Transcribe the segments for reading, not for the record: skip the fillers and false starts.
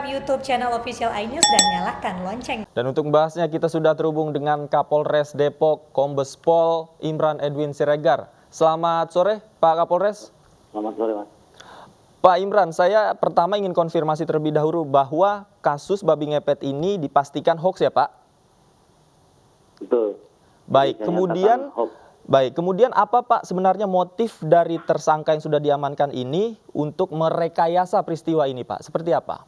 YouTube channel Official iNews dan nyalakan lonceng. Dan untuk membahasnya kita sudah terhubung dengan Kapolres Depok, Kombes Pol Imran Edwin Siregar. Selamat sore Pak Kapolres. Selamat sore, Mas. Pak Imran, saya pertama ingin konfirmasi terlebih dahulu bahwa kasus babi ngepet ini dipastikan hoax ya Pak? Betul. Baik, Saya kemudian nyatakan hoax. kemudian apa Pak sebenarnya motif dari tersangka yang sudah diamankan ini untuk merekayasa peristiwa ini Pak? Seperti apa?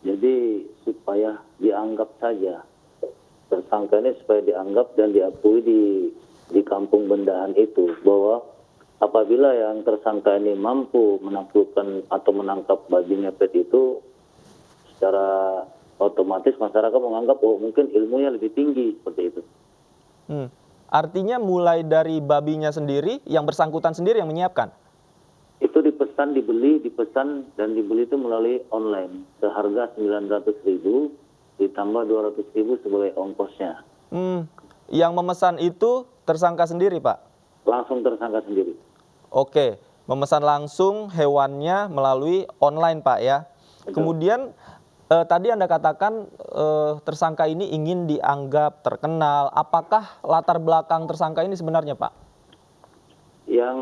Jadi supaya dianggap saja tersangka ini, supaya dianggap dan diakui di kampung Bendahan itu bahwa apabila yang tersangka ini mampu menaklukkan atau menangkap babi ngepet itu, secara otomatis masyarakat menganggap oh mungkin ilmunya lebih tinggi seperti itu. Artinya mulai dari babinya sendiri, yang bersangkutan sendiri yang menyiapkan? Itu dipesan, dipesan dan dibeli itu melalui online seharga 900.000 ditambah 200.000 sebagai ongkosnya. Yang memesan itu tersangka sendiri Pak? Langsung tersangka sendiri. Oke, memesan langsung hewannya melalui online Pak ya. Betul. Kemudian tadi Anda katakan tersangka ini ingin dianggap terkenal. Apakah latar belakang tersangka ini sebenarnya Pak? Yang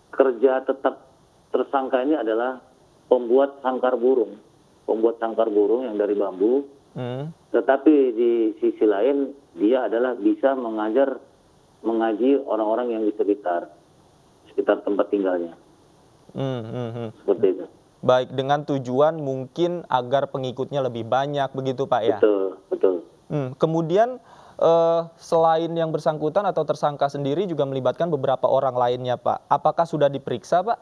kerja tetap tersangka ini adalah pembuat sangkar burung yang dari bambu. Tetapi di sisi lain dia adalah bisa mengaji orang-orang yang di sekitar tempat tinggalnya. Seperti itu. Baik, dengan tujuan mungkin agar pengikutnya lebih banyak begitu Pak ya? Betul. Kemudian selain yang bersangkutan atau tersangka sendiri juga melibatkan beberapa orang lainnya Pak. Apakah sudah diperiksa Pak?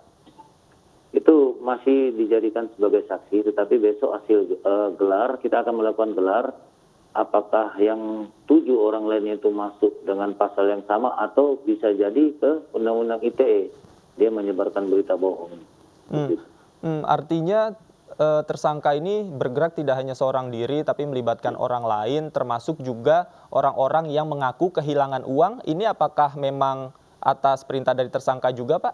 Itu masih dijadikan sebagai saksi, tetapi besok hasil gelar, kita akan melakukan gelar. Apakah yang 7 orang lainnya itu masuk dengan pasal yang sama atau bisa jadi ke Undang-Undang ITE. Dia menyebarkan berita bohong. Artinya tersangka ini bergerak tidak hanya seorang diri tapi melibatkan orang lain, termasuk juga orang-orang yang mengaku kehilangan uang. Ini apakah memang atas perintah dari tersangka juga Pak?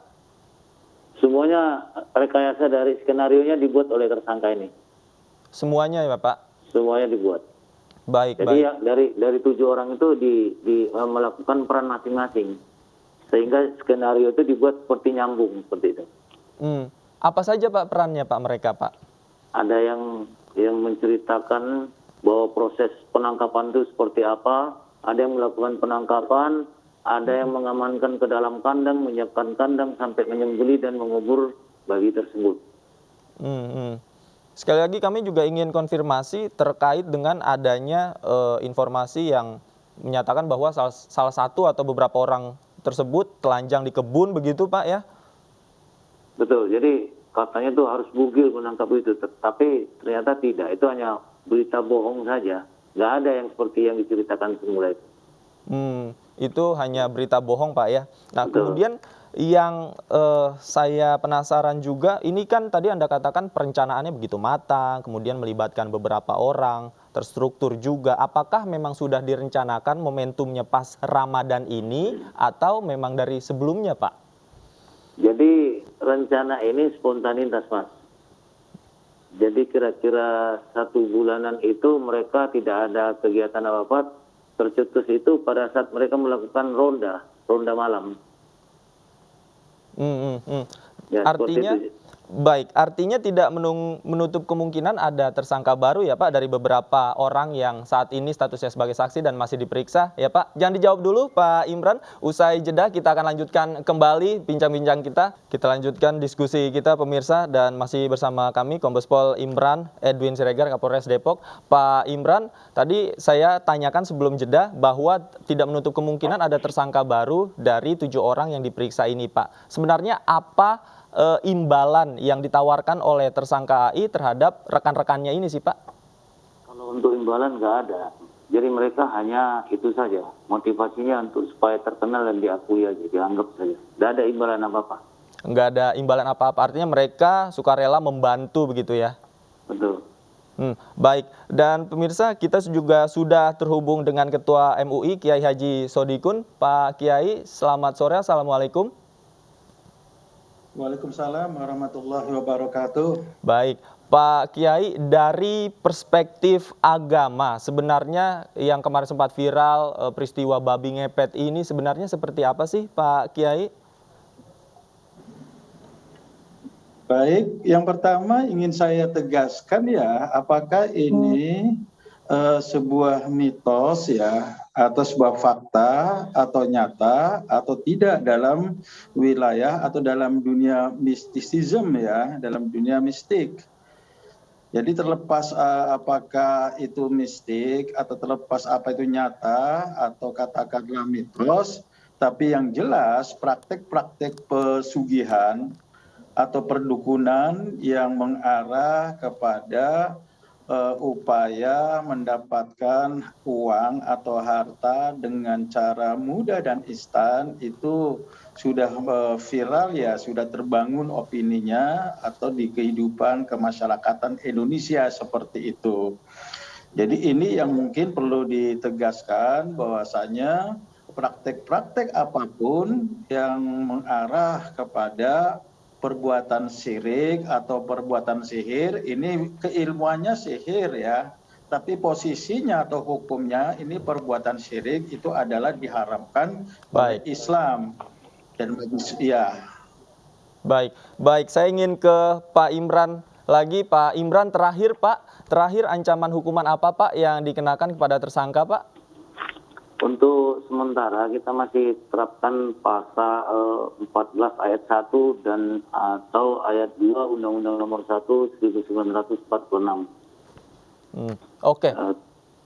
Semuanya rekayasa dari skenarionya dibuat oleh tersangka ini. Semuanya ya Pak? Semuanya dibuat. Baik. Jadi yang dari 7 orang itu melakukan peran masing-masing, sehingga skenario itu dibuat seperti nyambung seperti itu. Apa saja Pak perannya Pak mereka Pak? Ada yang menceritakan bahwa proses penangkapan itu seperti apa, ada yang melakukan penangkapan, ada yang mengamankan ke dalam kandang, menyiapkan kandang sampai menyembelih dan mengubur babi tersebut. Sekali lagi kami juga ingin konfirmasi terkait dengan adanya informasi yang menyatakan bahwa salah satu atau beberapa orang tersebut telanjang di kebun begitu Pak ya? Betul, jadi katanya tuh harus bugil menangkap itu, tapi ternyata tidak, itu hanya berita bohong saja. Nggak ada yang seperti yang diceritakan semula itu. Itu hanya berita bohong Pak ya. Nah, Betul. kemudian yang saya penasaran juga, ini kan tadi Anda katakan perencanaannya begitu matang, kemudian melibatkan beberapa orang, terstruktur juga. Apakah memang sudah direncanakan momentumnya pas Ramadan ini atau memang dari sebelumnya Pak? Jadi rencana ini spontanitas, Mas. Jadi kira-kira 1 bulanan itu mereka tidak ada kegiatan apa-apa. Tercetus itu pada saat mereka melakukan ronda malam. Ya, Artinya baik, artinya tidak menutup kemungkinan ada tersangka baru ya Pak dari beberapa orang yang saat ini statusnya sebagai saksi dan masih diperiksa ya Pak. Jangan dijawab dulu Pak Imran, usai jeda kita akan lanjutkan kembali bincang-bincang kita. Kita lanjutkan diskusi kita pemirsa dan masih bersama kami Kombes Pol Imran Edwin Siregar Kapolres Depok. Pak Imran, tadi saya tanyakan sebelum jeda bahwa tidak menutup kemungkinan ada tersangka baru dari 7 orang yang diperiksa ini Pak. Sebenarnya apa imbalan yang ditawarkan oleh tersangka AI terhadap rekan-rekannya ini sih Pak? Kalau untuk imbalan nggak ada. Jadi mereka hanya itu saja. Motivasinya untuk supaya terkenal dan diakui aja, dianggap saja. Nggak ada imbalan apa-apa. Nggak ada imbalan apa-apa, artinya mereka sukarela membantu begitu ya? Betul. Baik, dan pemirsa kita juga sudah terhubung dengan Ketua MUI Kiai Haji Sodikun. Pak Kiai, selamat sore, Assalamualaikum. Waalaikumsalam warahmatullahi wabarakatuh. Baik, Pak Kiai, dari perspektif agama, sebenarnya yang kemarin sempat viral peristiwa babi ngepet ini sebenarnya seperti apa sih Pak Kiai? Baik, yang pertama ingin saya tegaskan ya, apakah ini sebuah mitos ya, atau sebuah fakta, atau nyata, atau tidak dalam wilayah atau dalam dunia mistisism ya, dalam dunia mistik. Jadi terlepas apakah itu mistik, atau terlepas apa itu nyata, atau katakanlah mitos, tapi yang jelas praktek-praktek pesugihan atau perdukunan yang mengarah kepada upaya mendapatkan uang atau harta dengan cara mudah dan instan itu sudah viral ya, sudah terbangun opininya atau di kehidupan kemasyarakatan Indonesia seperti itu. Jadi ini yang mungkin perlu ditegaskan bahwasanya praktek-praktek apapun yang mengarah kepada perbuatan syirik atau perbuatan sihir, ini keilmuannya sihir ya, tapi posisinya atau hukumnya ini perbuatan syirik itu adalah diharamkan oleh Baik. Islam dan ya. Baik. Saya ingin ke Pak Imran lagi. Pak Imran, terakhir ancaman hukuman apa Pak yang dikenakan kepada tersangka Pak? Untuk sementara kita masih terapkan pasal 14 ayat 1 dan atau ayat 2 Undang-Undang Nomor 1 1946. Oke.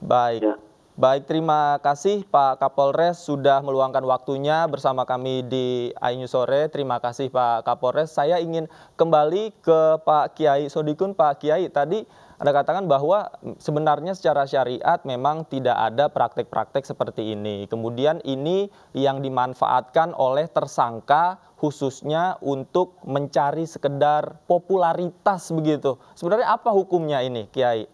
Baik. Ya. Baik, terima kasih Pak Kapolres sudah meluangkan waktunya bersama kami di iNews Sore. Terima kasih Pak Kapolres. Saya ingin kembali ke Pak Kiai Sodikun. Pak Kiai, tadi Anda katakan bahwa sebenarnya secara syariat memang tidak ada praktek-praktek seperti ini. Kemudian ini yang dimanfaatkan oleh tersangka khususnya untuk mencari sekedar popularitas begitu. Sebenarnya apa hukumnya ini, Kiai?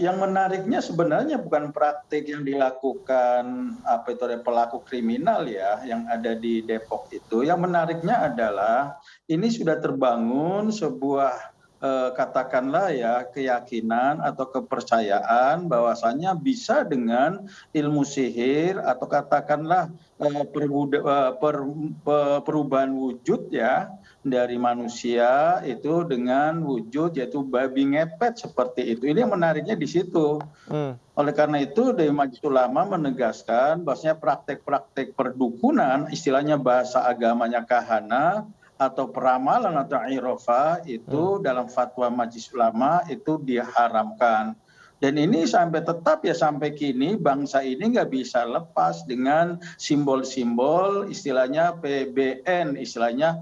Yang menariknya sebenarnya bukan praktik yang dilakukan oleh pelaku kriminal ya yang ada di Depok itu. Yang menariknya adalah ini sudah terbangun sebuah katakanlah ya keyakinan atau kepercayaan bahwasanya bisa dengan ilmu sihir atau katakanlah perubahan wujud ya dari manusia itu dengan wujud yaitu babi ngepet seperti itu. Ini yang menariknya di situ. Oleh karena itu dari Majelis Ulama menegaskan bahwasanya praktek-praktek perdukunan, istilahnya bahasa agamanya kahana atau peramalan atau irofah itu dalam fatwa Majelis Ulama itu diharamkan. Dan ini tetap ya sampai kini bangsa ini nggak bisa lepas dengan simbol-simbol istilahnya PBN, istilahnya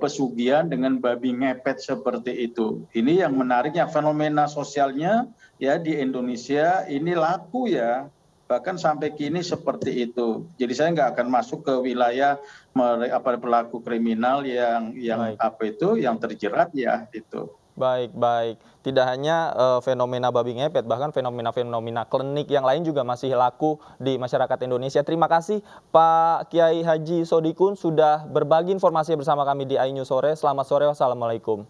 pesugihan dengan babi ngepet seperti itu. Ini yang menariknya fenomena sosialnya ya di Indonesia ini laku ya. Bahkan sampai kini seperti itu. Jadi saya nggak akan masuk ke wilayah pelaku kriminal yang yang terjerat ya itu. Baik. Tidak hanya fenomena babi ngepet, bahkan fenomena-fenomena klinik yang lain juga masih laku di masyarakat Indonesia. Terima kasih Pak Kiai Haji Sodikun sudah berbagi informasi bersama kami di iNews Sore. Selamat sore, wassalamualaikum.